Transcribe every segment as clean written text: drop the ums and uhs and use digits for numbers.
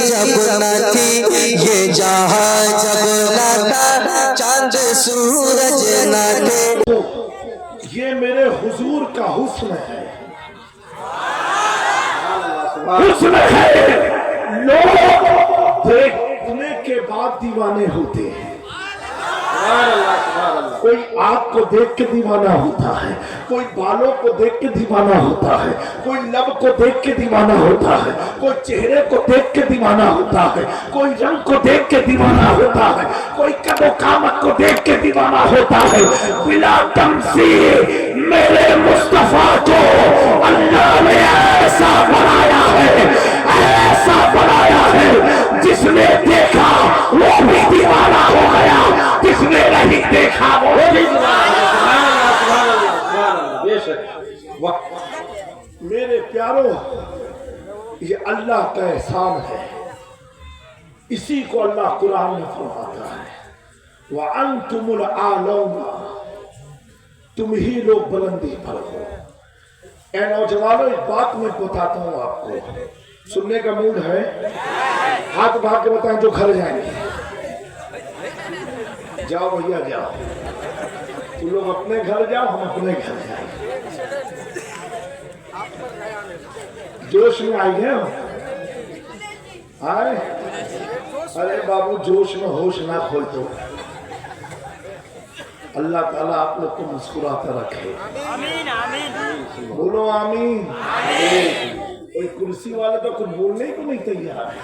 جب نہ تھی یہ جہاں، جب نہ تھا چاند سورج نہ تھے. یہ میرے حضور کا حسن ہے، حسن ہے. لوگ دیکھنے کے بعد دیوانے ہوتے ہیں. کوئی آنکھ کو دیکھ کے دیوانہ ہوتا ہے، کوئی بالوں کو دیکھ کے دیوانہ ہوتا ہے، کوئی لب کو دیکھ کے دیوانہ ہوتا ہے، کوئی چہرے کو دیکھ کے دیوانہ ہوتا ہے، کوئی رنگ کو دیکھ کے دیوانہ ہوتا ہے، کوئی قد و قامت کو دیکھ کے دیوانہ ہوتا ہے. بلا تمثیل میرے مصطفیٰ کو اللہ نے ایسا بنایا ہے، ایسا بنایا ہے. جس نے دیکھا وہ بھی دیوانہ ہو گیا، جس نے نہیں دیکھا وہ بھی دیوانہ. میرے پیاروں، یہ اللہ کا احسان ہے. اسی کو اللہ قرآن میں فرماتا ہے وَأَنْتُمُ الْأَعْلَوْنَ، تم ہی لوگ بلندی پر ہو. اے نوجوانوں، ایک بات میں بتاتا ہوں آپ کو، سننے کا موڈ ہے؟ ہاتھ بھاگ کے بتائیں جو گھر جائیں گے. جاؤ بھیا جاؤ، تم لوگ اپنے گھر جاؤ، ہم اپنے گھر جائیں. جوش میں آئی ہیں آئے؟ ارے بابو جوش میں ہوش نہ کھول دو. اللہ تعالیٰ آپ لوگ کو مسکراتا رکھے. بولو آمین. کوئی کرسی والے تو کچھ بولنے کو نہیں تیار ہے،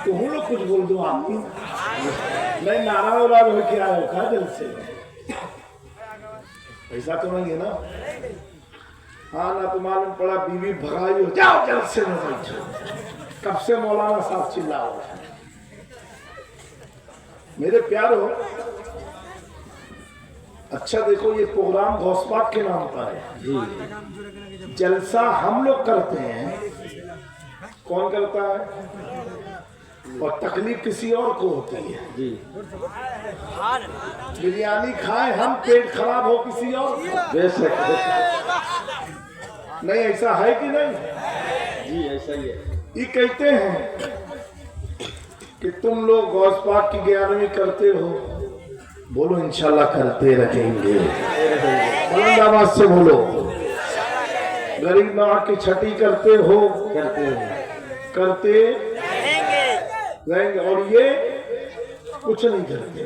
تو ہم لوگ کچھ بول دو آمین. نہیں نعرہ اولاد ہو کے آئے ہو کہا دل سے؟ ایسا تو نہیں ہے نا؟ ہاں نہ تو معلوم پڑا بیوی بھگائی ہو، جاؤ جلد سے نہ بیٹھو. کب سے مولانا صاحب چلا ہو. میرے پیارو، اچھا دیکھو، یہ پروگرام غوث پاک کے نام پر ہے. جلسہ ہم لوگ کرتے ہیں، کون کرتا ہے؟ اور تکلیف کسی اور کو ہوتی ہے. بریانی کھائیں ہم، پیٹ خراب ہو کسی اور کو. نہیں ایسا ہے کہ نہیں؟ جی ایسا ہی ہے. یہ کہتے ہیں کہ تم لوگ غوث پاک کی 11ویں کرتے ہو. بولو انشاءاللہ کرتے رہیں گے. بلند آواز سے بولو. غریب نواز کی چھٹی کرتے ہو، کرتے رہیں گے. اور یہ کچھ نہیں کرتے.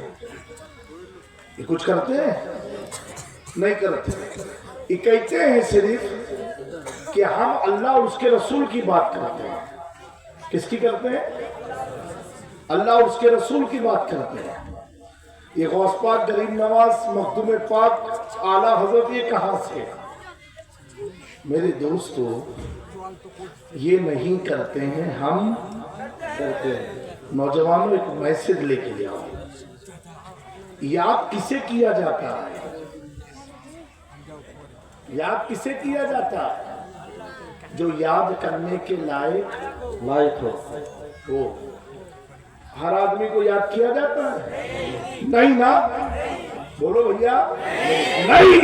یہ کچھ کرتے ہیں؟ نہیں کرتے. یہ کہتے ہیں صرف کہ ہم اللہ اور اس کے رسول کی بات کرتے ہیں. کس کی کرتے ہیں؟ اللہ اور اس کے رسول کی بات کرتے ہیں. یہ غوث پاک، غریب نواز، مخدوم پاک، اعلیٰ حضرت، یہ کہاں سے؟ میرے دوستو، یہ نہیں کرتے ہیں، ہم کرتے ہیں. نوجوانوں، ایک میسج لے کے جاؤ. یاد کسے کیا جاتا ہے؟ یاد کسے کیا جاتا ہے؟ جو یاد کرنے کے لائق ہو. ہر آدمی کو یاد کیا جاتا ہے؟ نہیں نا؟ بولو بھیا. نہیں.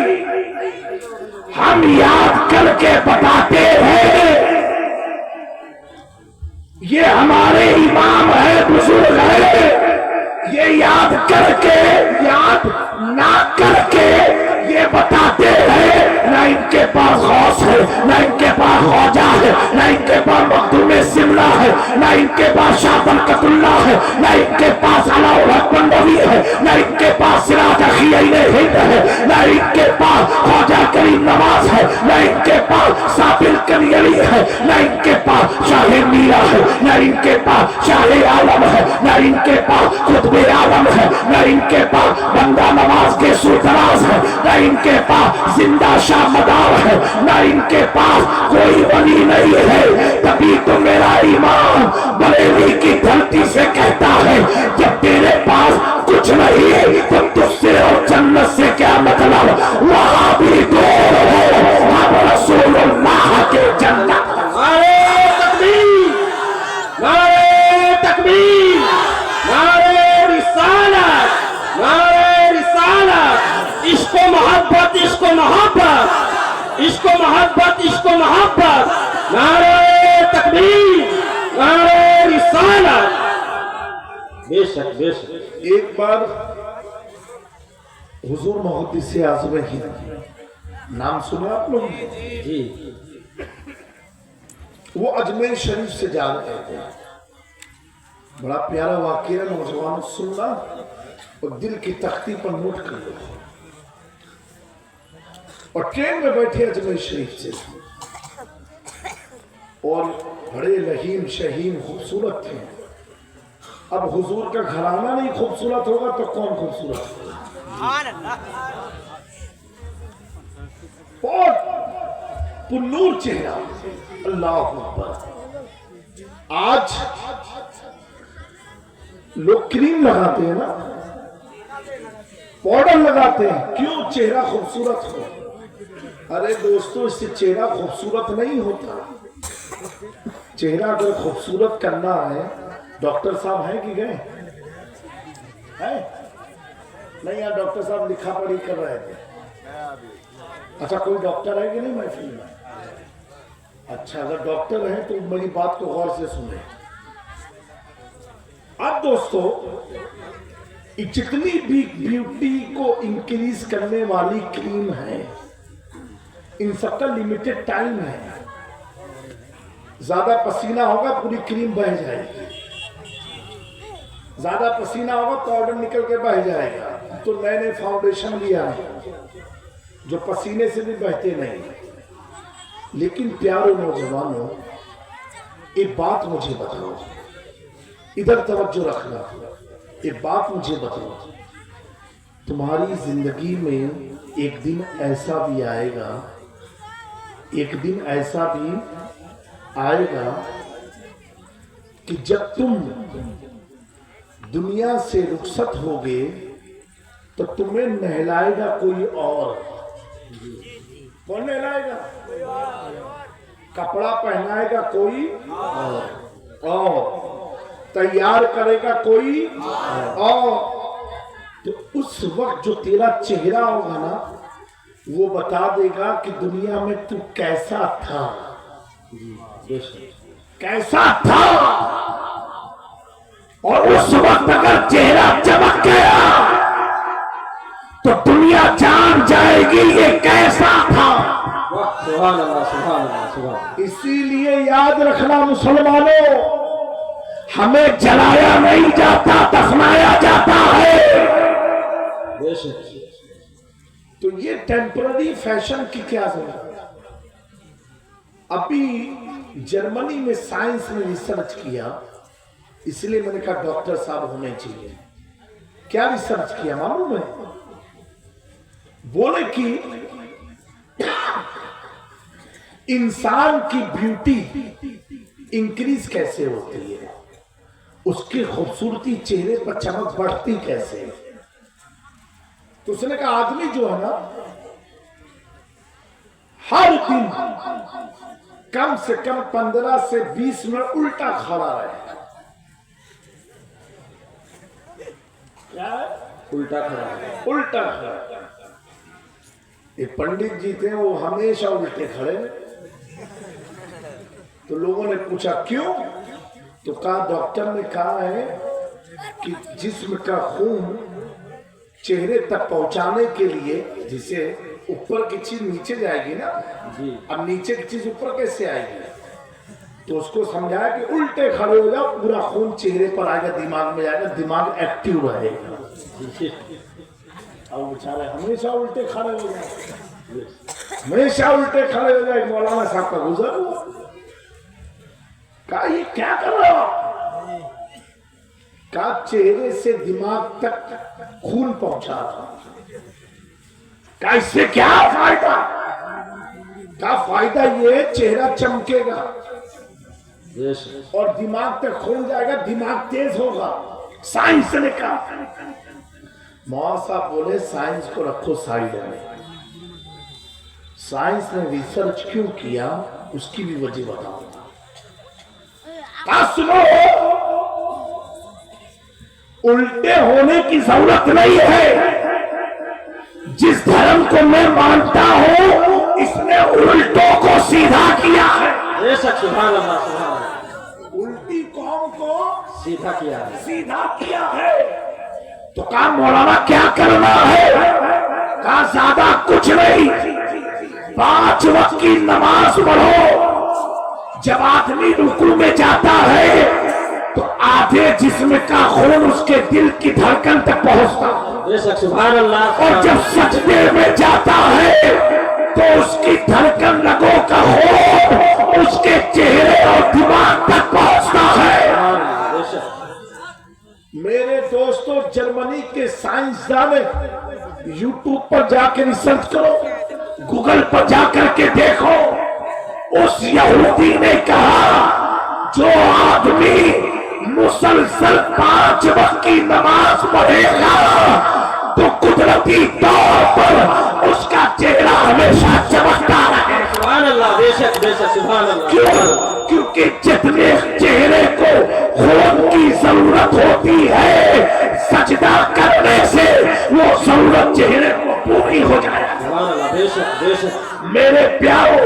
ہم یاد کر کے بتاتے ہیں. یہ ہمارے امام ہے، بزرگ ہے. یہ یاد کر کے، یاد نہ کر کے یہ بتاتے ہیں نہ ان کے پاس غوث ہے، نہ ان کے پاس خواجہ ہے، نہ ان کے پاس مخدوم سملہ ہے، نہ ان کے پاس شاہ برکت اللہ ہے، نہ ان کے پاس علاء الحق بندوی ہے، نہ ان کے پاس سراج اخیین ہند ہے، نہ ان کے پاس خواجہ کریم نواز ہے، نہ ان کے پاس صابر کنیری ہے، نہ ان کے پاس شاہ میرا ہے، نہ ان کے پاس شاہ عالم ہے، نہ ان کے پاس قطب عالم ہے، نہ ان کے پاس بندہ نواز کے سردراز ہے، نہ ان کے پاس زندہ شاہ مدار ہے، نہ ان کے پاس کوئی ولی نہیں ہے. تبھی تو میرا امام بریلی کی دھرتی سے کہتا ہے جب تیرے پاس کچھ نہیں تو تجھ سے اور جنت سے کیا مطلب. وہاں بھی دور ہو ہم رسول اللہ کے جنت. نعرہ تکبیر، نعرہ تکبیر، نعرہ رسالت، نعرہ رسالت. عشق و محبت، عشق و محبت، عشق و محبت، عشق و محبت. نعرہ تکبیر، نعرہ सुभान अल्लाह। बेशक बेशक। एक बार हुजूर मुहद्दिस आज़म हिंद, नाम सुने आप लोग? जी। वो अजमेर शरीफ से जा रहे थे। बड़ा प्यारा वाकया, नौजवान सुनना और दिल की तख्ती पर नोट कर लो। और ट्रेन में बैठे अजमेर शरीफ से, और बड़े रहीम शहीम खूबसूरत थे। अब हुजूर का घराना नहीं खूबसूरत होगा तो कौन खूबसूरत होगा? बहुत पुन्नूर चेहरा, अल्लाह अकबर। आज लोग क्रीम लगाते हैं ना, पाउडर लगाते हैं, क्यों? चेहरा खूबसूरत हो। अरे दोस्तों, इससे चेहरा खूबसूरत नहीं होता। चेहरा अगर खूबसूरत करना है, डॉक्टर साहब हैं कि गए हैं? नहीं यार, डॉक्टर साहब लिखा पढ़ी कर रहे थे। अच्छा, कोई डॉक्टर है कि नहीं महफिल में? अच्छा, अगर डॉक्टर है तो मेरी बात को गौर से सुने। अब दोस्तों, जितनी भी ब्यूटी को इंक्रीज करने वाली क्रीम है, इन सबका लिमिटेड टाइम है। ज्यादा पसीना होगा पूरी क्रीम बह जाएगी, ज्यादा पसीना होगा पाउडर निकल के बह जाएगा। तो नए नए फाउंडेशन भी आए जो पसीने से भी बहते नहीं। लेकिन प्यारे नौजवानों, एक बात मुझे बताओ, इधर तवज्जो रखना। एक बात मुझे बताओ, तुम्हारी जिंदगी में एक दिन ऐसा भी आएगा, एक दिन ऐसा भी आएगा कि जब तुम दुनिया से रुखसत होगे तो तुम्हें नहलाएगा कोई और। कौन नहलाएगा? कपड़ा पहनाएगा कोई और तैयार करेगा कोई और। तो उस वक्त जो तेरा चेहरा होगा ना, वो बता देगा कि दुनिया में तू कैसा था, कैसा था। और उस वक्त अगर चेहरा चमक गया तो दुनिया जान जाएगी ये कैसा था। सुभान अल्लाह, सुभान अल्लाह, सुभान। इसीलिए याद रखना मुसलमानों, हमें जलाया नहीं जाता, दफनाया जाता है। बेशक। तो ये टेम्पररी फैशन की क्या जरूरत? अभी जर्मनी में साइंस ने रिसर्च किया, इसलिए मैंने कहा डॉक्टर साहब होने चाहिए। क्या रिसर्च किया मालूम है? बोले कि इंसान की ब्यूटी इंक्रीज कैसे होती है, उसकी खूबसूरती चेहरे पर चमक बढ़ती कैसे है। तो उसने कहा आदमी जो है ना, हर दिन कम से कम 15 से 20 मिनट उल्टा खड़ा रहे। क्या है? उल्टा खड़ा। उल्टा खड़ा। एक पंडित जी थे, वो हमेशा उल्टे खड़े। तो लोगों ने पूछा क्यों? तो कहा डॉक्टर ने कहा है कि जिस्म का खून चेहरे तक पहुंचाने के लिए, जिसे ऊपर की चीज नीचे जाएगी ना जी। अब नीचे की चीज ऊपर कैसे आएगी? तो उसको समझाया कि उल्टे खड़े हो जाओ, पूरा खून चेहरे पर आएगा, दिमाग में जाएगा, दिमाग एक्टिव रहेगा। अब बेचारे हमेशा उल्टे खड़े हो जाए, हमेशा उल्टे खड़े हो जाए। मौलाना साहब का गुजर हुआ, कहा ये क्या कर रहे हो? कहा चेहरे से दिमाग तक खून पहुंचा था। कहा इससे क्या फायदा? कहा फायदा ये चेहरा चमकेगा बेशक। और दिमाग तक खून जाएगा, दिमाग तेज होगा। साइंस ने कहा। मौलाना साहब बोले साइंस को रखो साइड में, साइंस ने रिसर्च क्यों किया उसकी भी वजह बताऊंगा। सुनो, उल्टे होने की जरूरत नहीं है। जिस धर्म को मैं मानता हूं, इसने उल्टों को सीधा किया है। बेशक। सुभान अल्लाह, सुभान अल्लाह। उल्टी कौम पाँव को सीधा किया है। सीधा किया है। तो कहा मौलाना क्या करना है? कहा ज्यादा कुछ नहीं, 5 वक्त की नमाज पढ़ो। जब आदमी रुकू में जाता है तो आधे जिस्म का खून उसके दिल की धड़कन तक पहुंचता है, बेशक सुभान अल्लाह। और जब सजदे में जाता है तो उसकी धड़कन रगों का खून उसके चेहरे और दिमाग तक पहुंचता है। बेशक मेरे दोस्तों, जर्मनी के साइंसदान यूट्यूब पर जाकर रिसर्च करो, गूगल पर जाकर के देखो। उस यहूदी ने कहा जो आदमी मुसलसल 5 वक्त की नमाज पढ़ेगा तो कुदरती तौर पर उसका चेहरा हमेशा चमकता रहे। सुभान अल्लाह। बेशक बेशक सुभान अल्लाह। क्यों? क्योंकि जितने चेहरे को खून की जरूरत होती है, सजदा करने से वो जरूरत चेहरे को पूरी हो जाए। सुभान अल्लाह। बेशक बेशक मेरे प्यारो,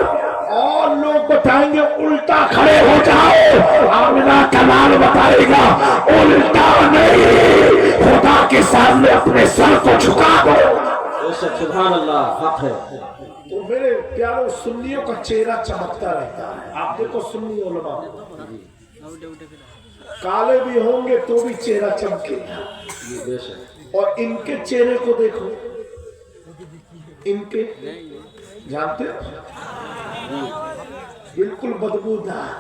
और लोग बताएंगे उल्टा खड़े हो जाओ, आमिना का लाल बताएगा उल्टा नहीं, खुदा के सामने अपने सर को झुका दो। बेशक सुभान अल्लाह। हक है। तो मेरे प्यारो, सुन्नियों का चेहरा चमकता रहता है। आप देखो सुन्नी उलमा काले भी होंगे तो भी चेहरा चमकेगा, बेशक और इनके चेहरे को देखो, इनके जानते हो बिल्कुल बदबूदार।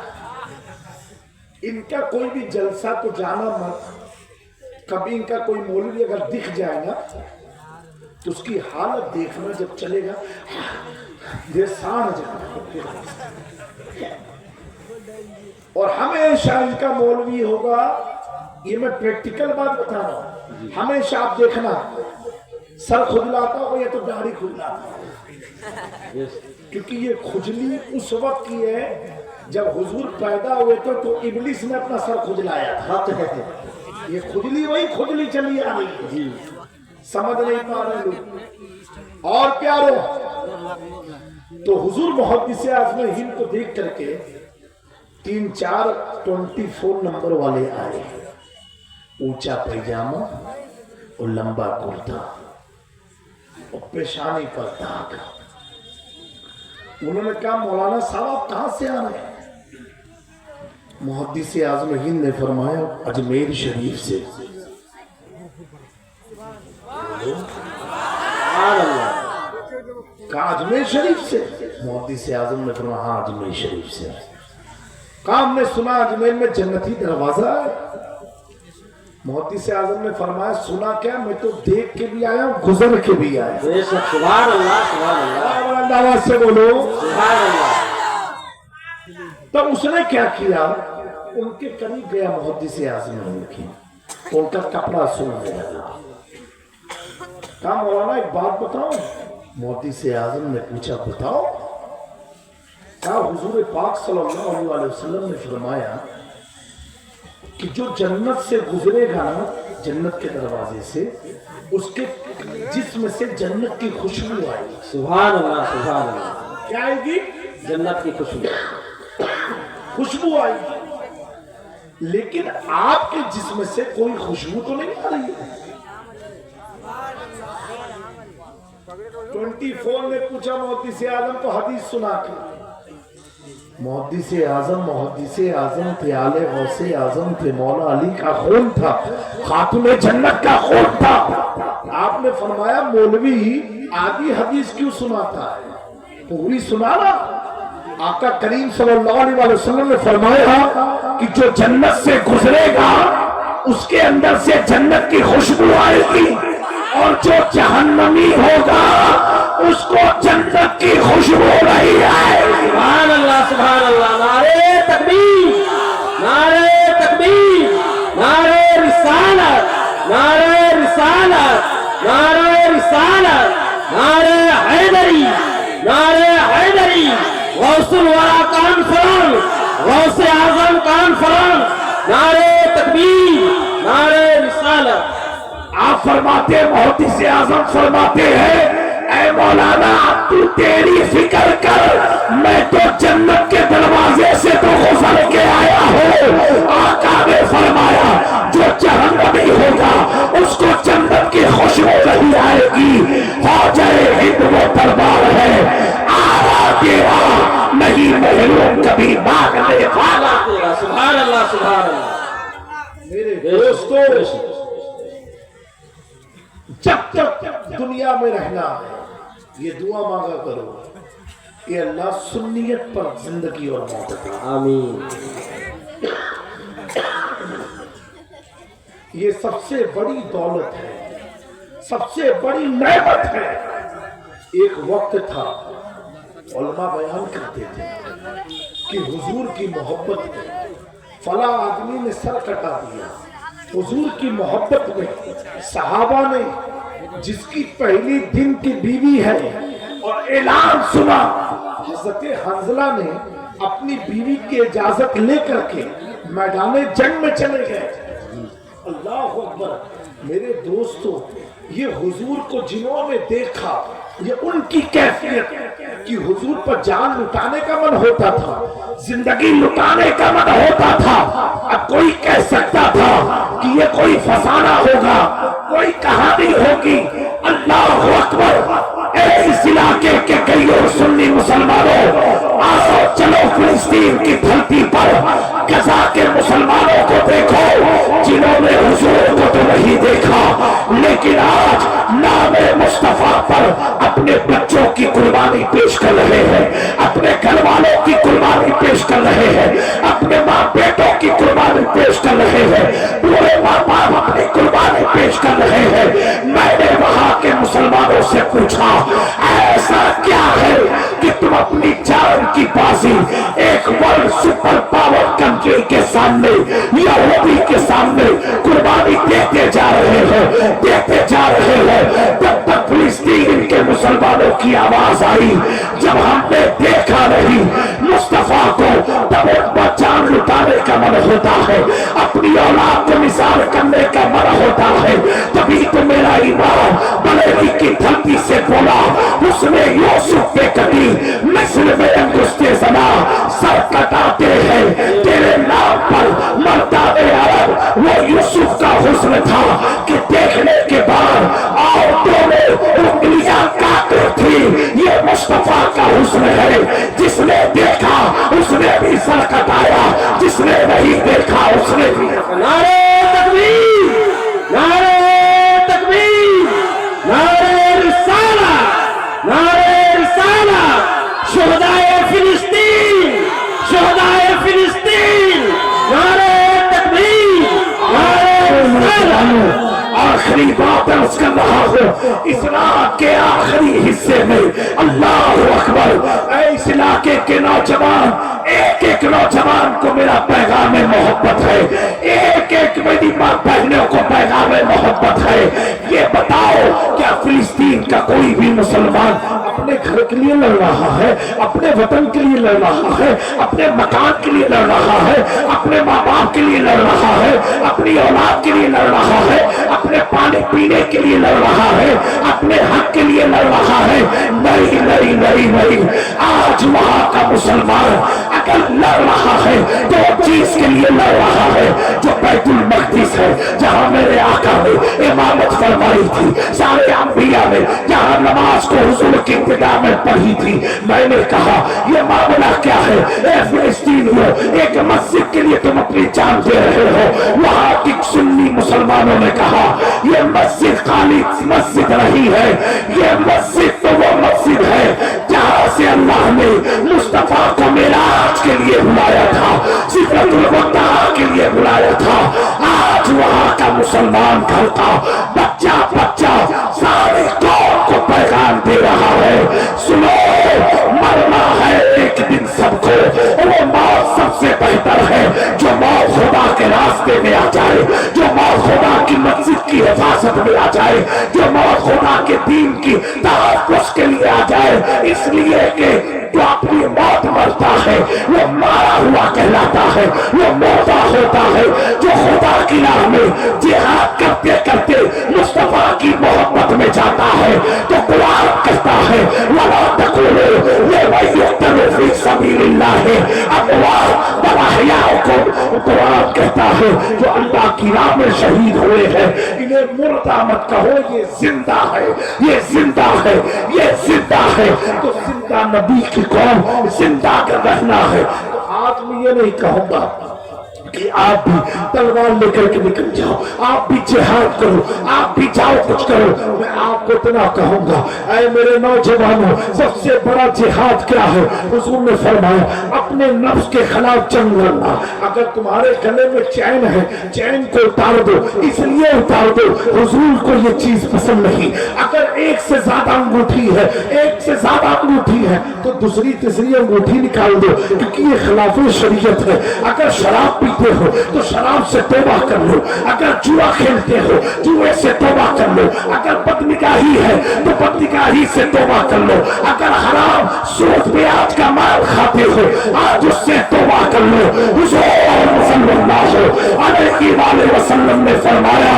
इनका कोई भी जलसा तो जाना मत, कभी इनका कोई मौलवी अगर दिख जाए ना तो उसकी हालत देखना, जब चलेगा ये सांड जाना। और हमेशा इनका मौलवी होगा, ये मैं प्रैक्टिकल बात बता रहा हूं, हमेशा आप देखना सर खुजलाता हो या तो दाढ़ी खुजलाता हो, क्योंकि ये खुजली उस वक्त की है जब हुजूर पैदा हुए थे तो इब्लिस ने अपना सर खुजलाया था। ये खुजली वही खुजली चली आ रही है, समझ नहीं पा रहे लोग। और प्यारो, तो हुजूर मुहद्दिस आज़म हिंद को देख करके 3-4 24 नंबर वाले आए, ऊंचा पैजामा और लंबा कुर्ता और पेशानी पर दाग। उन्होंने कहा मौलाना साहब आप कहां से आ रहे हैं? मुहद्दिस आज़म हिंद ने फरमाया अजमेर शरीफ से। कहा अजमेर शरीफ से? मुहद्दिस आज़म ने फरमाया हाँ अजमेर शरीफ से। कहा हमने सुना अजमेर में जन्नती दरवाजा है। मुहद्दिस आज़म ने फरमाया सुना क्या, मैं तो देख के भी आया हूँ गुजर के भी आया। बेशक सुभान अल्लाह। सुभान अल्लाह। आवाज से बोलो सुभान अल्लाह। तो उसने क्या किया, उनके करीब गया मुहद्दिस आज़म उनकी, उनका कपड़ा सुनने लगा। कहा मौलाना एक बात बताओ? मुहद्दिस आज़म ने पूछा बताओ। कहा हुजूर पाक सल्लल्लाहु अलैहि वसल्लम ने फरमाया कि जो जन्नत से गुजरेगा ना, जन्नत के दरवाजे से, उसके जिस्म से जन्नत की खुशबू आएगी। सुभान अल्लाह। सुभान अल्लाह। क्या आएगी? जन्नत की खुशबू, खुशबू आएगी। लेकिन आपके जिस्म से कोई खुशबू तो नहीं आ रही है। 24 ने पूछा मुहद्दिस आज़म को हदीस सुना के। मुहद्दिस आज़म थे, आले गौसे आज़म थे, मौला अली का खून था, खातून जन्नत का खून था। आपने फरमाया मौलवी आधी हदीस क्यों सुनाता है, पूरी सुनाना। आका करीम सल्लल्लाहु अलैहि वसल्लम ने फरमाया कि जो जन्नत से गुजरेगा उसके अंदर से जन्नत की खुशबू आएगी, और जो जहन्नमी होगा उसको जन्नत की खुशबू नहीं आएगी। सुभान अल्लाह। सुभान अल्लाह। नारे तकबीर, नारे तकबीर, नारे रिसालत, नारे रिसालत, नारे रिसालत, नारे हैदरी, नारे हैदरी, गौसुल वरा कॉन्फ्रेंस, गौसे आजम कॉन्फ्रेंस, नारे तकबीर, नारे रिसालत। आप फरमाते, मुहद्दिस आज़म फरमाते हैं, ऐ मौलाना तू तेरी फिक्र कर, मैं तो जन्नत के दरवाजे से तो गुजर के आया हूँ। आका ने फरमाया जो जहन्नमी होगा उसको जन्नत की खुशबू नहीं आएगी। ख्वाजा हिंद वो दरबार है, आरा तेरा नहीं महरूम कभी मांगने वाला। सुभान अल्लाह, सुभान अल्लाह। मेरे दोस्तों, जब तक दुनिया में रहना है ये दुआ मांगा करो कि अल्लाह सुन्नियत पर जिंदगी और मौत दे। आमीन। ये सबसे बड़ी दौलत है, सबसे बड़ी नेमत है। एक वक्त था उलमा बयान करते थे कि हुजूर की मोहब्बत में फला आदमी ने सर कटा दिया। हुजूर की मोहब्बत में सहाबा ने जिसकी पहली दिन की बीवी है और ऐलान सुना, हज़रत हंज़ला ने अपनी बीवी की इजाजत लेकर के मैदान जंग में चले गए। अल्लाह अकबर। मेरे दोस्तों, ये हुजूर को जिन्होंने देखा, ये उनकी कैफियत कि हुजूर पर जान लुटाने का मन होता था, जिंदगी लुटाने का मन होता था। अब कोई कह सकता था कि ये कोई फसाना होगा, कोई कहानी होगी। अल्लाह अकबर। इस इलाके के कई और सुन्नी मुसलमानों, आओ चलो फिलिस्तीन की धरती पर गजा के मुसलमानों को देखो जिन्होंने हुजूर को तो नहीं देखा, लेकिन आज नामे मुस्तफा पर अपने बच्चों की कुर्बानी पेश कर रहे हैं, अपने घर वालों की कुर्बानी पेश कर रहे हैं, अपने माँ बेटों की कुर्बानी पेश कर रहे हैं, पूरे माँ बाप अपनी कुर्बानी पेश कर रहे हैं। मैंने वहां के मुसलमानों से पूछा, ऐसा क्या है कि तुम अपनी जान की बाजी एक वर्ल्ड सुपर पावर कंट्री के सामने, यहूदी के सामने कुर्बानी देते जा रहे हो, देते जा रहे हो। तब तक फिलिस्तीन के मुसलमानों की आवाज आई, जब हमने देखा नहीं मुस्तफा को, तब उनका जान लुटाने का मन होता है, अपनी औलाद को निसार करने का मन होता है। तभी तो मेरा ईमान बरेली की धरती से बोला, उसने यूसुफ पे कटी मिस्र में अंगुस्ते जना सर कटाते हैं तेरे नाम पर मर्दाने अरब। वो यूसुफ का हुस्न था कि देखने के बाद औरतों ने उंगलियां काटी थी। ये मुस्तफा का हुस्न है, जिसने देखा उसने भी सर कटाया, जिसने नहीं देखा उसने भी। नारे तकबीर, नारे तकबीर, नारे रिसाला, नारे रिसाला। शुहदाए फिलिस्तीन, शुहदाए फिलिस्तीन, नारे तकबीर, नारे रिसाला। आखिरी बात अर्ज कर रहा हूँ, इस रात के आखिरी हिस्से में अल्लाह अकबर। इस इलाके के नौजवान, एक एक नौजवान को मेरा पैगाम मोहब्बत है, एक एक मेरी माँ बहनों को पैगाम मोहब्बत है। ये बताओ, क्या फिलिस्तीन का कोई भी मुसलमान अपने घर के लिए लड़ रहा है, अपने वतन के लिए लड़ रहा है, अपने मकान के लिए लड़ रहा है, अपने माँ बाप के लिए लड़ रहा है, अपनी औलाद के लिए लड़ रहा है, अपने पानी पीने के लिए लड़ रहा है, अपने हक के लिए लड़ रहा है? नहीं नहीं नहीं नहीं। आज वहां का मुसलमान अगर लड़ रहा है तो चीज के लिए लड़ रहा है जो बैतुल मक़दिस है, जहां मेरे आका ने इमामत फरमाई थी, सारे अंबिया ने जहां नमाज को हुजूर की इब्तिदा में पढ़ी थी। मैंने कहा ये मामला क्या है? ए फिलिस्तीनियों, एक मस्जिद के लिए तुम अपनी जान दे रहे हो। वहां की सुन्नी मुसलमानों ने कहा ये मस्जिद खाली मस्जिद नहीं है, ये मस्जिद तो वो मस्जिद है जहां से अल्लाह ने मुस्तफा को मेराज के लिए बुलाया था, सिदरतुल मुंतहा के लिए बुलाया था। आज वहां का मुसलमान घर का बच्चा बच्चा सारे कौम को पैगाम दे रहा है, सुनो मरना है एक दिन सबको, वो मौत सबसे बेहतर है जो मौत खुदा के रास्ते में आ जाए, जो मौत खुदा की मस्जिद की हिफाजत में आ जाए, जो मौत खुदा के दीन की तहफ़्फ़ुज़ के लिए आ जाए। इसलिए कि जो अपनी मौत मरता है वो मारा हुआ कहलाता है, वो मौता होता है जो खुदा की राह में जिहाद करते करते मुस्तफा की मोहब्बत में जाता है। तो कुरान کہتا ہے وَلَا تَقُولُوا لِمَن يُقْتَلُ فِي سَبِيلِ اللَّهِ أَمْوَاتٌ بَلْ أَحْيَاءٌ۔ قرآن کہتا ہے جو اللہ کی راہ میں شہید ہوئے ہیں انہیں مردہ مت کہو، یہ زندہ ہے، یہ زندہ ہے، یہ زندہ ہے۔ تو زندہ نبی کی قوم زندہ رہنا ہے۔ تو آج میں یہ نہیں کہوں گا کہ آپ بھی تلوار لے کر کے نکل جاؤ، آپ بھی جہاد کرو، آپ بھی جاؤ کچھ کرو۔ میں آپ کو اتنا کہوں گا اے میرے نوجوانوں، سب سے بڑا جہاد کیا ہے؟ حضور نے فرمایا اپنے نفس کے خلاف جنگ لڑنا۔ اگر تمہارے گلے میں چین ہے، چین کو اتار دو، اس لیے اتار دو حضور کو یہ چیز پسند نہیں۔ اگر ایک سے زیادہ انگوٹھی ہے، ایک سے زیادہ انگوٹھی ہے تو دوسری تیسری انگوٹھی نکال دو، کیونکہ یہ خلاف شریعت ہے۔ اگر شراب پیتے ہو تو شراب سے توبہ کر لو، اگر جوا کھیلتے ہو جوے سے توبہ کر لو، اگر بدنگاہی ہے تو بدنگاہی سے توبہ کر لو، اگر حرام سود بیاج کا مال کھاتے ہو آج اس سے توبہ کر لو۔ حضور صلی اللہ علیہ وآلہ وسلم نے فرمایا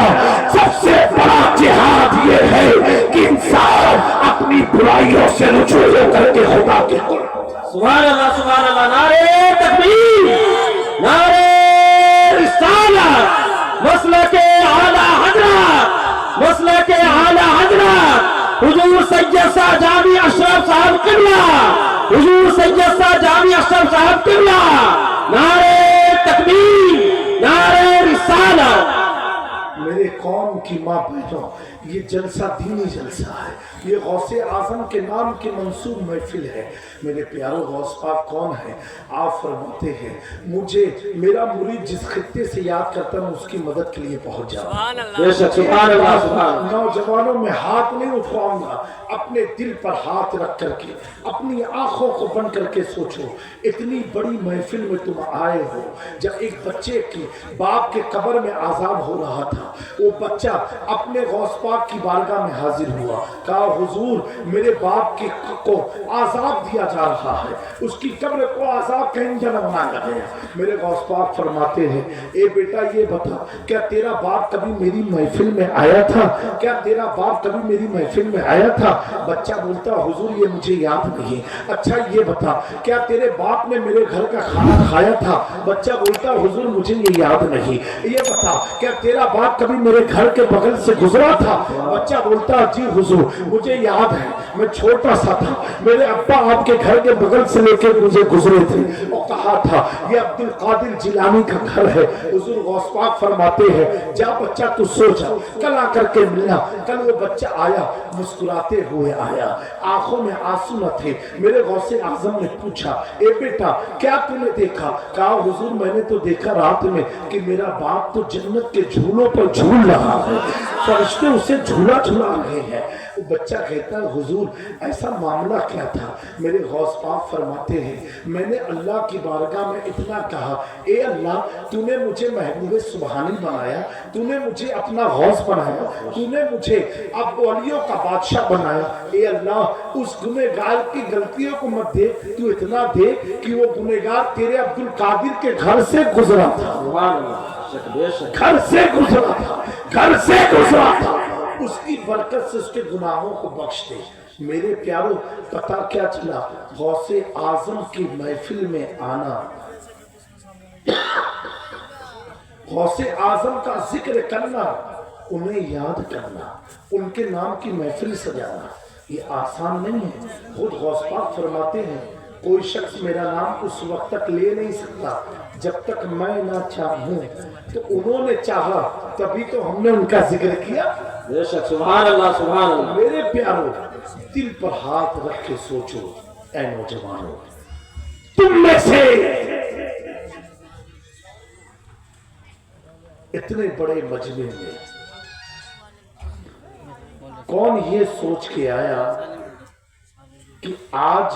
سب سے بڑا جہاد یہ ہے کہ انسان اپنی برائیوں سے رجوع ہو کر کے خدا کے قرب۔ سبحان اللہ سبحان اللہ، نعرہ تکبیر، نعرہ رسالت، مسلک اعلی حضرت، مسلک اعلی حضرت حضور سید شاہ جامی اشرف صاحب قبلہ، حضور سید شاہ جامی اشرف صاحب قبلہ، نعرہ تکبیر، نعرہ رسالت۔ میرے قوم کی ماں بہنوں، یہ جلسہ دینی جلسہ ہے، یہ غوث اعظم کے نام کی منصوب محفل ہے۔ میرے پیاروں غوث پاک کون ہے؟ آپ فرماتے ہیں مجھے میرا مرید جس خطے سے یاد کرتا ہے اس کی مدد کے لیے پہنچ جاؤں۔ بے شک، سبحان اللہ سبحان اللہ۔ نوجوانوں میں ہاتھ نہیں اٹھواؤں گا، اپنے دل پر ہاتھ رکھ کر کے اپنی آنکھوں کو بند کر کے سوچو، اتنی بڑی محفل میں تم آئے ہو۔ جب ایک بچے کی باپ کے قبر میں عذاب ہو رہا تھا، وہ بچہ اپنے غوث پاک کی بارگاہ میں حاضر ہوا، کہا حضور میرے باپ کو عذاب دیا جا رہا ہے، اس کی قبر کو عذاب کہیں جنم نہ لگے۔ میرے غوث پاک فرماتے ہیں اے بیٹا یہ بتا کیا تیرا باپ کبھی میری محفل میں آیا تھا؟ کیا تیرا باپ کبھی میری محفل میں آیا تھا؟ بچہ بولتا حضور یہ مجھے یاد نہیں۔ اچھا یہ بتا کیا تیرے باپ نے میرے گھر کا کھانا کھایا تھا؟ بچہ بولتا حضور مجھے یہ یاد نہیں۔ یہ بتا کیا تیرا باپ کبھی میرے گھر کے بغل سے گزرا تھا؟ بچہ بولتا جی حضور مجھے یاد ہے، میں چھوٹا سا تھا، میرے ابا آپ کے گھر کے بغل سے لے کے مجھے گزرے تھے اور کہا تھا یہ عبد القادر جیلانی کا گھر ہے۔ حضور غوث پاک فرماتے ہیں جا بچہ تو سو جا، کل آ کر کے ملنا۔ کل وہ بچہ آیا، مسکراتے ہوئے آیا، آنکھوں میں آنسو نہ تھے۔ میرے غوث اعظم نے پوچھا اے بیٹا کیا تم نے دیکھا؟ کہا حضور میں نے تو دیکھا رات میں کہ میرا باپ تو جنت کے جھولوں پر جھول رہا ہے، فرشتے اسے جھولا جھولا رہے ہیں۔ وہ بچہ کہتا ہے حضور ایسا معاملہ کیا تھا؟ میرے غوث پاک فرماتے ہیں میں نے اللہ کی بارگاہ میں اتنا کہا اے اللہ تو نے مجھے محبوب سبحانی بنایا، تو نے مجھے اپنا غوث بنایا، تو نے مجھے اب ولیوں کا بادشاہ بنایا، اے اللہ اس گنہگار کی غلطیوں کو مت دے، تو اتنا دے کہ وہ گنہگار تیرے عبد القادر کے گھر سے گزرا تھا، گھر سے گزرا تھا، گھر سے گزرا تھا، اس کی برکت سے اس کے گناہوں کو بخش دے۔ میرے پیاروں پتہ کیا چلا؟ غوث اعظم کی محفل میں آنا، غوث اعظم کا ذکر کرنا، انہیں یاد کرنا، ان کے نام کی محفل سجانا یہ آسان نہیں ہے۔ خود غوث پاک فرماتے ہیں کوئی شخص میرا نام اس وقت تک لے نہیں سکتا جب تک میں نہ چاہوں، تو انہوں نے چاہا تبھی تو ہم نے ان کا ذکر کیا۔ بے شک، سبحان اللہ سبحان اللہ۔ میرے پیاروں دل پر ہاتھ رکھ کے سوچو اے نوجوانوں، تم میں سے اتنے بڑے مجمع میں کون یہ سوچ کے آیا کہ آج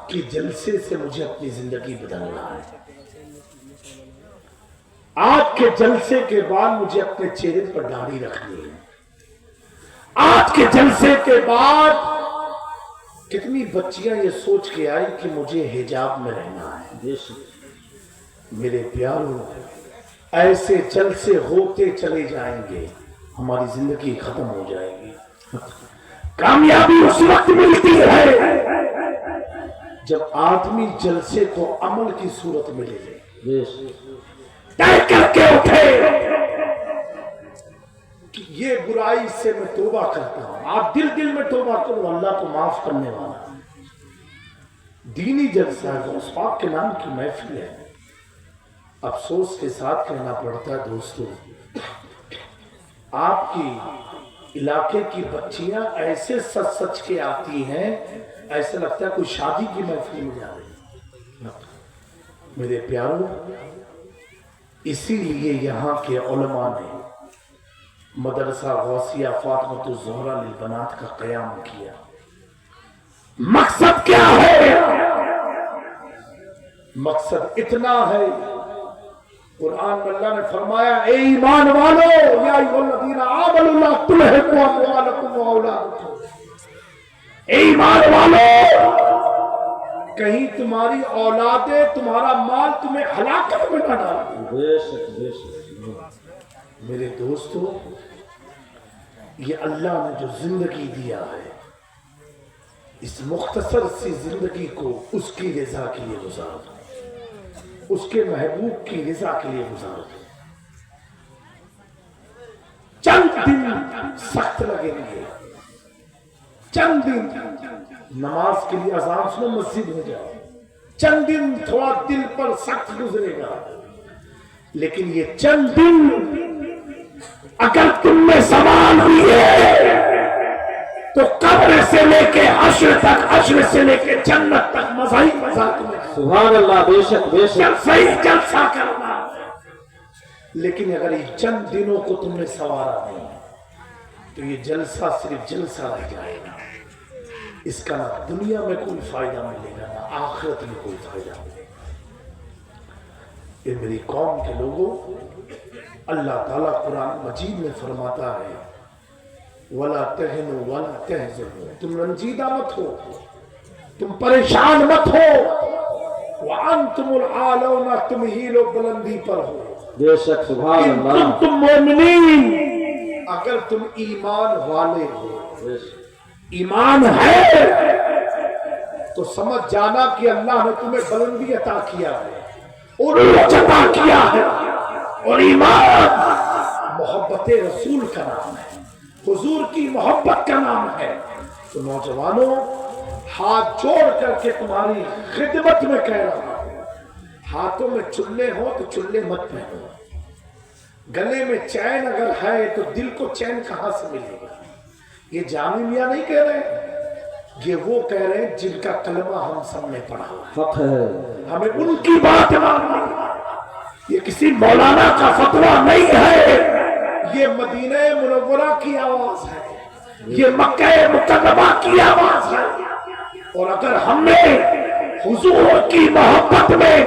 کے جلسے سے مجھے اپنی زندگی بدلنا ہے، آج کے جلسے کے بعد مجھے اپنے چہرے پر داڑھی رکھنی ہے، آج کے جلسے کے بعد کتنی بچیاں یہ سوچ کے آئی کہ مجھے حجاب میں رہنا ہے۔ میرے پیاروں ایسے جلسے ہوتے چلے جائیں گے، ہماری زندگی ختم ہو جائے گی۔ कामयाबी उस वक्त मिलती है जब आदमी जलसे को अमल की सूरत में ले ले, तय करके उठे कि ये बुराई से मैं तौबा करता हूं। आप दिल दिल में तौबा करो, अल्लाह को माफ करने वाला। दीनी जलसा है, उस पाक के नाम की महफिल है। अफसोस के साथ कहना पड़ता है दोस्तों, आपकी इलाके की बच्चियां ऐसे सच सच के आती हैं, ऐसा लगता है कोई शादी की महफिल में जा रही है। मेरे प्यारों, इसीलिए यहाँ के उलमा ने मदरसा गौसिया फातिमतुज़ ज़हरा लिल बनात का क़याम किया। मकसद क्या है? मकसद इतना है, कुरान में अल्लाह ने फरमाया, ए ईमान वालो, या अय्युहल्लज़ीना आमनू ला तुल्हिकुम अमवालुकुम व औलादुकुम। ए ईमान वालो, कहीं तुम्हारी औलादे, तुम्हारा माल तुम्हें हलाकत में न डाल। मेरे दोस्तों, ये अल्लाह ने जो जिंदगी दिया है, इस मुख्तसर सी जिंदगी को उसकी रजा के लिए गुजारो, उसके महबूब की रजा के लिए गुजारो। चंद दिन सख्त लगेंगे, चंद दिन नमाज के लिए अजान सुनो, मस्जिद में जाओ, चंद दिन थोड़ा दिल पर सख्त गुजरेगा, लेकिन ये चंद दिन अगर तुम में सवाल हुए तो कब्र से लेके हश्र तक, हश्र से लेके जन्नत तक मजा ही मजा तुम्हें। सुभान अल्लाह, बेशक बेशक। जलसा ही जलसा करना। लेकिन अगर ये चंद दिनों को तुमने संवारा नहीं तो ये जलसा सिर्फ जलसा रह जाएगा। इसका ना दुनिया में कोई फायदा मिलेगा, ना आखिरत में कोई फायदा मिलेगा। ये मेरी कौम के लोगों, अल्लाह ताला कुरान मजीद में फरमाता है, वला तहनु वला तहज़नु, तुम रंजीदा मत हो, तुम परेशान मत हो, व अंतुमुल आलौना, तुम ही लोग बुलंदी पर हो। बेशक, सुभान अल्लाह। तुम मोमिनीन, अगर तुम ईमान वाले हो, ईमान है तो समझ जाना कि अल्लाह ने तुम्हें बुलंदी अता किया है और अता किया है। और ईमान मोहब्बत रसूल का नाम है, हुजूर की मोहब्बत का नाम है। तो नौजवानों, हाथ जोड़ करके तुम्हारी खिदमत में कह रहा हूं, हाथों में चुल्ले हो तो चुल्ले मत पहनो, गले में चैन अगर है तो दिल को चैन कहां से मिलेगा। ये जामी मियां नहीं कह रहे, ये वो कह रहे हैं जिनका कलमा हम सब ने पढ़ा, हक है, हमें उनकी बात माननी। ये किसी मौलाना का फतवा नहीं है, ये मदीना मुनव्वरा की आवाज है, ये मक्का मुकर्रमा की आवाज है। और अगर हमने हुजूर की मोहब्बत में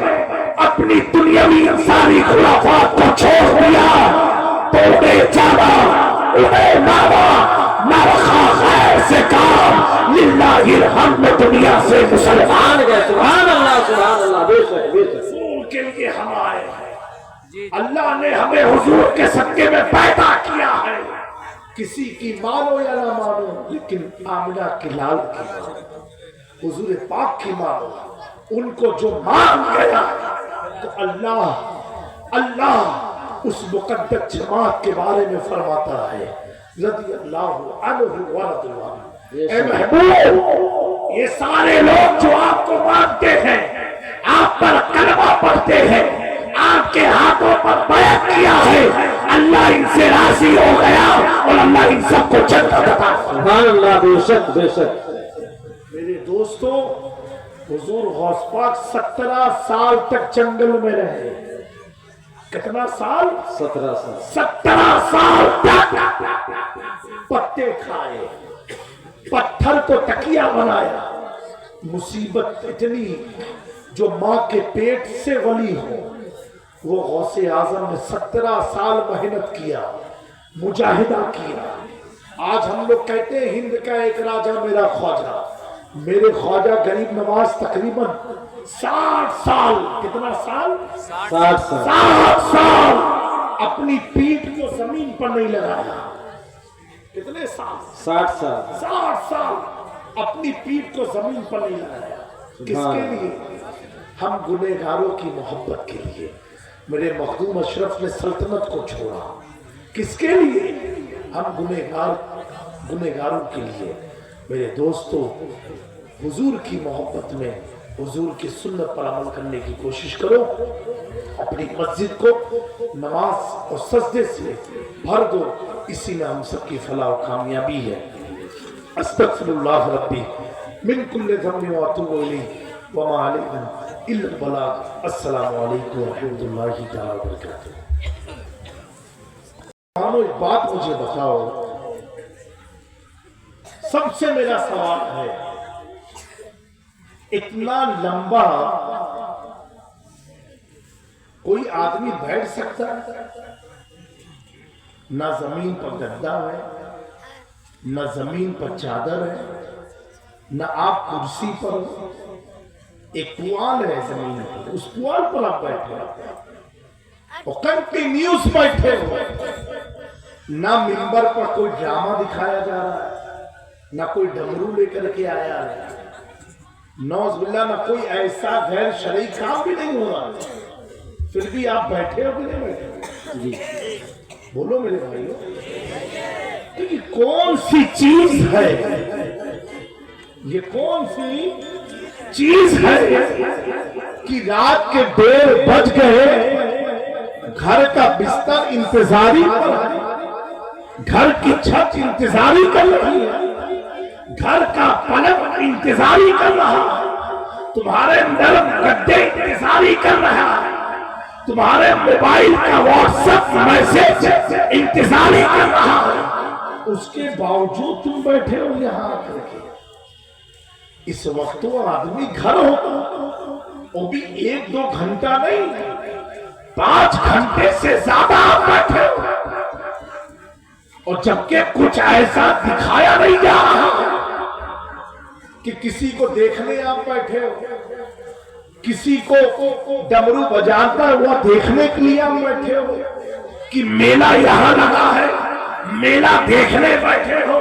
अपनी दुनियावी सारी खुराफात को छोड़ दिया तो उन्हें जाना, उन्हें मारा, न रखा खैर से काम, लिल्लाहिल हम्द, दुनिया से मुसलमान गए। सुभान अल्लाह, सुभान अल्लाह, बेशक बेशक। हुजूर के लिए हम आए हैं, अल्लाह ने हमें हुजूर के सदके में पैदा किया है। किसी की मानो या ना मानो, लेकिन आमिना के लाल की मानो, हुजूर पाक की मानो। उनको जो मान गया तो अल्लाह उस मुकद्दस जमात के बारे में फरमाता है, रज़ी अल्लाह अन्हु व रज़ू अन्हु। ए महबूब, ये सारे लोग जो आपको मानते हैं, आप पर कलमा पढ़ते हैं, आपके हाथों पर बैत किया है, अल्लाह इनसे राजी हो गया और अल्लाह इन सबको जन्नत अता। सुभान अल्लाह, बेशक बेशक। मेरे दोस्तों, हुजूर गौस पाक 17 साल तक जंगल में रहे। कितना साल? 17 साल। 17 साल तक पत्ते खाए, पत्थर को तकिया बनाया। मुसीबत इतनी, जो माँ के पेट से वली हो, वो गौसे आजम ने 17 साल मेहनत किया, मुजाहिदा किया। आज हम लोग कहते हैं हिंद का एक राजा मेरा ख्वाजा। मेरे ख्वाजा गरीब नवाज तकरीबन 60 साल, कितना साल? 60 साल। 60 साल अपनी पीठ को जमीन पर नहीं लगाया। कितने साल? 60 साल। 60 साल अपनी पीठ को जमीन पर नहीं लगाया। किसके लिए? हम गुनहगारों की मोहब्बत के लिए। मेरे मखदूम अशरफ ने सल्तनत को छोड़ा, किसके लिए? हम गुनहगारों के लिए। मेरे दोस्तों, हुजूर की मोहब्बत में हुजूर की सुन्नत पर अमल करने की कोशिश करो। अपनी मस्जिद को नमाज और सजदे से भर दो, इसी में हम सबकी फलाह और कामयाबी है। अस्तगफिरुल्लाह रब्बी मिन कुल्लि ज़म्बिन व अतूबु इलैहि व मा अलैना इल्ला अल बलाग। अस्सलामु अलैकुम व रहमतुल्लाहि तआला व बरकातुहू। एक बात मुझे बताओ, सबसे मेरा सवाल है, इतना लंबा कोई आदमी बैठ सकता है? ना जमीन पर गद्दा है, ना जमीन पर चादर है, ना आप कुर्सी पर हो, एक पुआल है जमीन पर, उस पुआल पर आप बैठे हो और कंटिन्यूस बैठे हो। ना मिंबर पर कोई ड्रामा दिखाया जा रहा है, ना कोई डमरू लेकर के आया है, नौज़बिल्लाह ना कोई ऐसा गैर शरई काम भी नहीं हो रहा है, फिर भी आप बैठे हो कि नहीं बैठे? जी बोलो मेरे भाइयों, तो ये कौन सी चीज है? ये कौन सी चीज है कि रात के 1:30 बज गए, घर का बिस्तर इंतजारी कर रहा है, घर की छत इंतजारी कर रही है, घर का पलंग इंतजारी कर रहा है, तुम्हारे नरम गद्दे इंतजारी कर रहा है, तुम्हारे मोबाइल का व्हाट्सएप मैसेज इंतजारी कर रहा है, उसके बावजूद तुम बैठे हो यहाँ आकर के। इस वक्त वो आदमी घर होता, वो भी 1-2 घंटा नहीं, 5 घंटे से ज्यादा आप बैठे हो, और जबकि कुछ ऐसा दिखाया नहीं जा रहा कि किसी को देखने आप बैठे हो, किसी को डमरू बजाता हुआ देखने के लिए आप बैठे हो, कि मेला यहां लगा है, मेला देखने बैठे हो,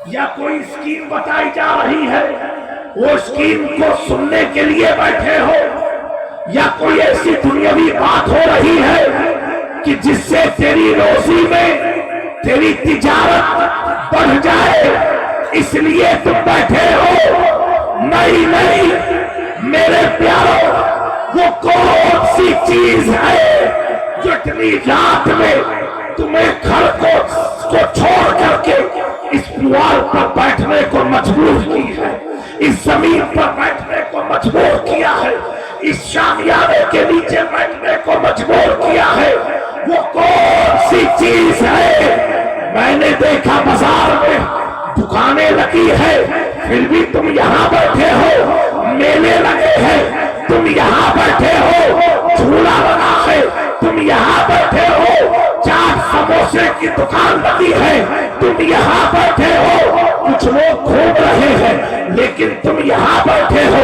या कोई स्कीम बताई जा रही है, वो स्कीम को सुनने के लिए बैठे हो, या कोई ऐसी दुनियावी बात हो रही है कि जिससे तेरी रोजी में तेरी तिजारत बढ़ जाए, इसलिए तुम बैठे हो। नहीं नहीं मेरे प्यारों, वो कौन सी चीज है जो इतनी रात में तुम्हें घर को छोड़ करके इस पुआल पर बैठने को मजबूर की है, इस जमीन पर बैठने को मजबूर किया है, इस शामियाने के नीचे बैठने को मजबूर किया है? वो कौन सी चीज है? मैंने देखा बाजार में दुकानें लगी है, फिर भी तुम यहाँ बैठे हो, मेले लगे हैं, तुम यहाँ बैठे हो, झूला लगा है, तुम यहाँ बैठे हो, चाट समोसे की दुकान लगी है, तुम यहाँ बैठे हो, कुछ लोग घूम रहे हैं, लेकिन तुम यहाँ बैठे हो।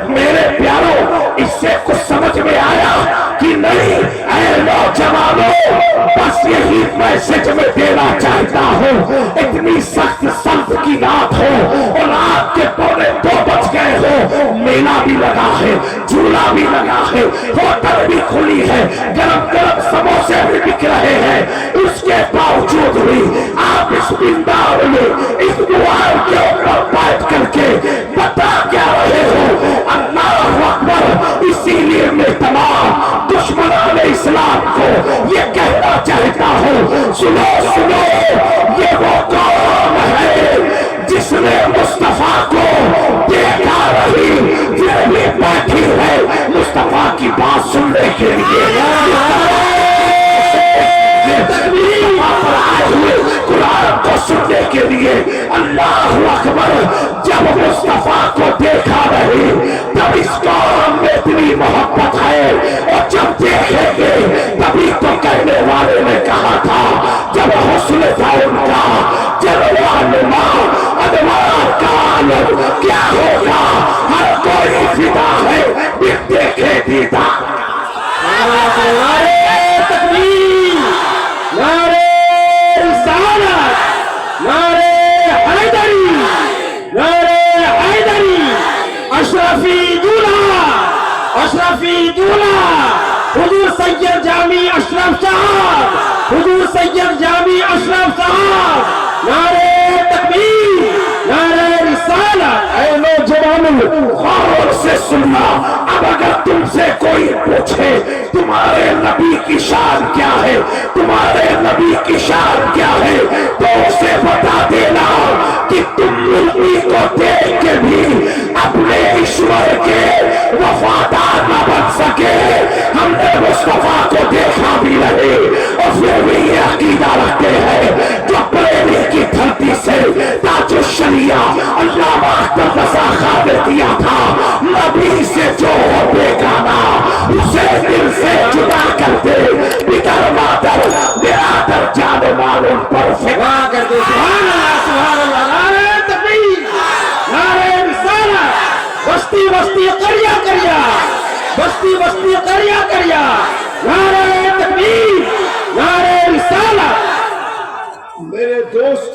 मेरे प्यारों, इससे कुछ समझ में आया कि नहीं? ऐ नौजवानों, बस यही मैसेज में देना चाहता हूँ, इतनी सख्त सल्फ की रात हो और रात के 1:45 बज गए हो, मेला भी लगा है, झूला भी लगा है, होटल भी खुली है, गरम गरम समोसे भी बिक रहे हैं, उसके बावजूद भी आप इस बिंदार में इस दुआर के ऊपर बैठ करके बता क्या रहे हो? अल्लाह अकबर। इसीलिए मैं तमाम दुश्मनान इस्लाम को ये कहना चाहता हूँ, सुनो सुनो, ये वो कौम है जिसने मुस्तफा को देखा रही, ये बैठी है मुस्तफा की बात सुनने के लिए, कुरान को सुनने के लिए। अल्लाह अकबर। जब मुस्तफा को देखा नहीं, तब इस कौम में इतनी मोहब्बत है, और जब देखेंगे तभी तो कहने वाले ने कहा था, जब हुस्न था उनका, जलवा नुमा अदवार का आलम क्या होगा, हर कोई फिदा है बिन देखे दीदार। दूल्हा हुजूर सैयद जामी अशरफ साहब, हुजूर सैयद जामी अशरफ साहब, नारे तकबीर, नारे रिसालत। ऐ नौजवानों, गौर से सुनना। अब अगर तुमसे कोई पूछे तुम्हारे नबी की शान क्या है, तुम्हारे नबी की शान क्या है, तो उसे बता देना कि तुम नबी को देख के भी अपने ईश्वर के वफादार न बन सके। हमने मुस्तफा को देखा भी नहीं और फिर भी ये अकीदा रखते हैं जो प्रेमी की धरती से ताजो शरिया अल्लामा अख्तर रज़ा खान ने दिया था। नबी से जो हो बेगाना उसे दिल से जुदा कर दे, बिदर मादर बिरादर जाने मालूम पर फिदा कर दे। सुभान अल्लाह, सुभान अल्लाह, नारे तकबीर, नारे रिसालत। बस्ती बस्ती करिया करिया, बस्ती बस्ती करिया करिया, नारे तकबीर, नारे रिसालत। मेरे दोस्त